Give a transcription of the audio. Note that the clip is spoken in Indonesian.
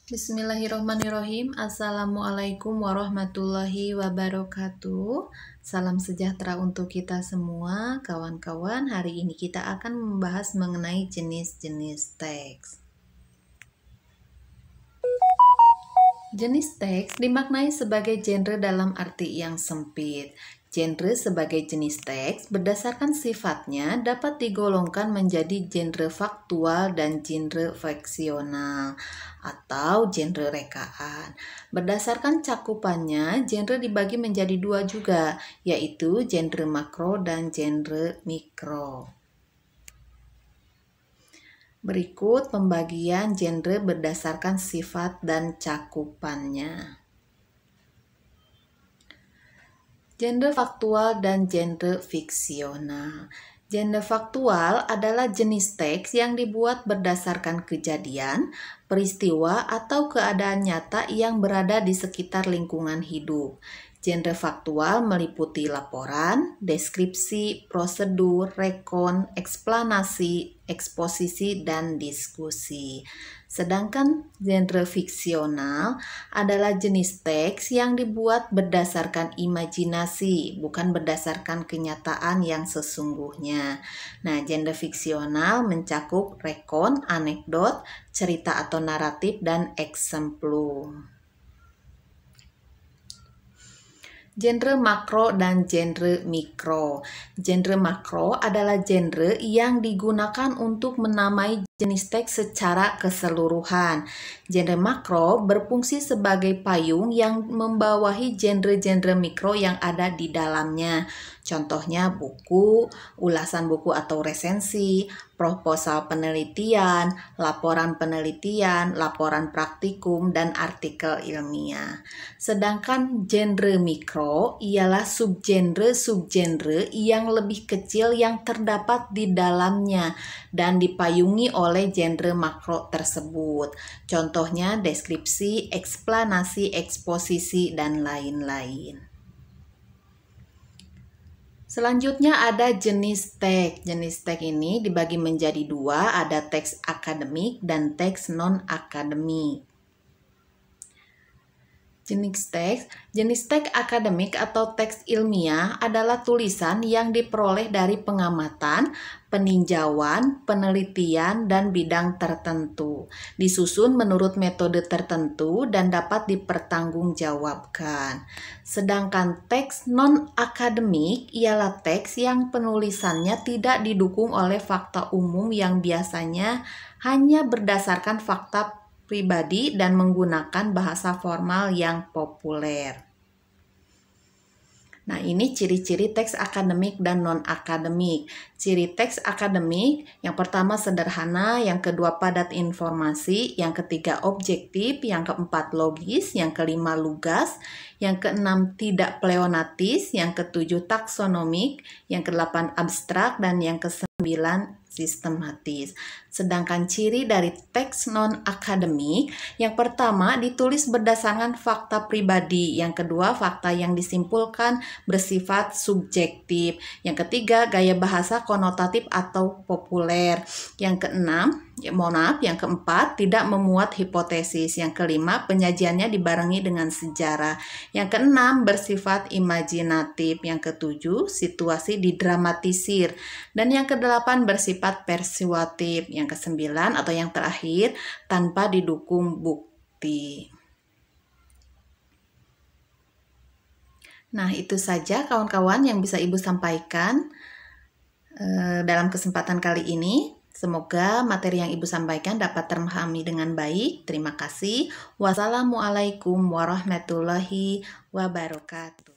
Bismillahirrohmanirrohim. Assalamualaikum warahmatullahi wabarakatuh. Salam sejahtera untuk kita semua, kawan-kawan. Hari ini kita akan membahas mengenai jenis-jenis teks. Jenis teks dimaknai sebagai genre dalam arti yang sempit. Genre sebagai jenis teks berdasarkan sifatnya dapat digolongkan menjadi genre faktual dan genre fiksional atau genre rekaan. Berdasarkan cakupannya, genre dibagi menjadi dua juga, yaitu genre makro dan genre mikro. Berikut pembagian genre berdasarkan sifat dan cakupannya. Genre faktual dan genre fiksional. Genre faktual adalah jenis teks yang dibuat berdasarkan kejadian, peristiwa, atau keadaan nyata yang berada di sekitar lingkungan hidup. Genre faktual meliputi laporan, deskripsi, prosedur, rekon, eksplanasi, eksposisi, dan diskusi. Sedangkan genre fiksional adalah jenis teks yang dibuat berdasarkan imajinasi, bukan berdasarkan kenyataan yang sesungguhnya. Nah, genre fiksional mencakup rekon, anekdot, cerita atau naratif, dan exemplum. Genre makro dan genre mikro. Genre makro adalah genre yang digunakan untuk menamai jenis teks secara keseluruhan. Genre makro berfungsi sebagai payung yang membawahi genre-genre mikro yang ada di dalamnya. Contohnya buku, ulasan buku atau resensi, proposal penelitian, laporan penelitian, laporan praktikum, dan artikel ilmiah. Sedangkan genre mikro ialah subgenre yang lebih kecil yang terdapat di dalamnya dan dipayungi oleh genre makro tersebut. Contohnya deskripsi, eksplanasi, eksposisi, dan lain-lain. Selanjutnya ada jenis teks. Jenis teks ini dibagi menjadi dua, ada teks akademik dan teks non-akademik. Jenis teks akademik atau teks ilmiah adalah tulisan yang diperoleh dari pengamatan, peninjauan, penelitian, dan bidang tertentu. Disusun menurut metode tertentu dan dapat dipertanggungjawabkan. Sedangkan teks non-akademik ialah teks yang penulisannya tidak didukung oleh fakta umum yang biasanya hanya berdasarkan fakta pribadi dan menggunakan bahasa formal yang populer. Nah, ini ciri-ciri teks akademik dan non-akademik. Ciri teks akademik, yang pertama sederhana, yang kedua padat informasi, yang ketiga objektif, yang keempat logis, yang kelima lugas, yang keenam tidak pleonatis, yang ketujuh taksonomik, yang kedelapan abstrak, dan yang kesembilan sistematis. Sedangkan ciri dari teks non-akademik, yang pertama ditulis berdasarkan fakta pribadi, yang kedua fakta yang disimpulkan bersifat subjektif, yang ketiga gaya bahasa konotatif atau populer, yang keempat tidak memuat hipotesis, yang kelima penyajiannya dibarengi dengan sejarah, yang keenam bersifat imajinatif, yang ketujuh situasi didramatisir, dan yang kedelapan bersifat persuatif, yang kesembilan atau yang terakhir tanpa didukung bukti. Nah, itu saja kawan-kawan yang bisa Ibu sampaikan dalam kesempatan kali ini. Semoga materi yang Ibu sampaikan dapat terpahami dengan baik. Terima kasih. Wassalamualaikum warahmatullahi wabarakatuh.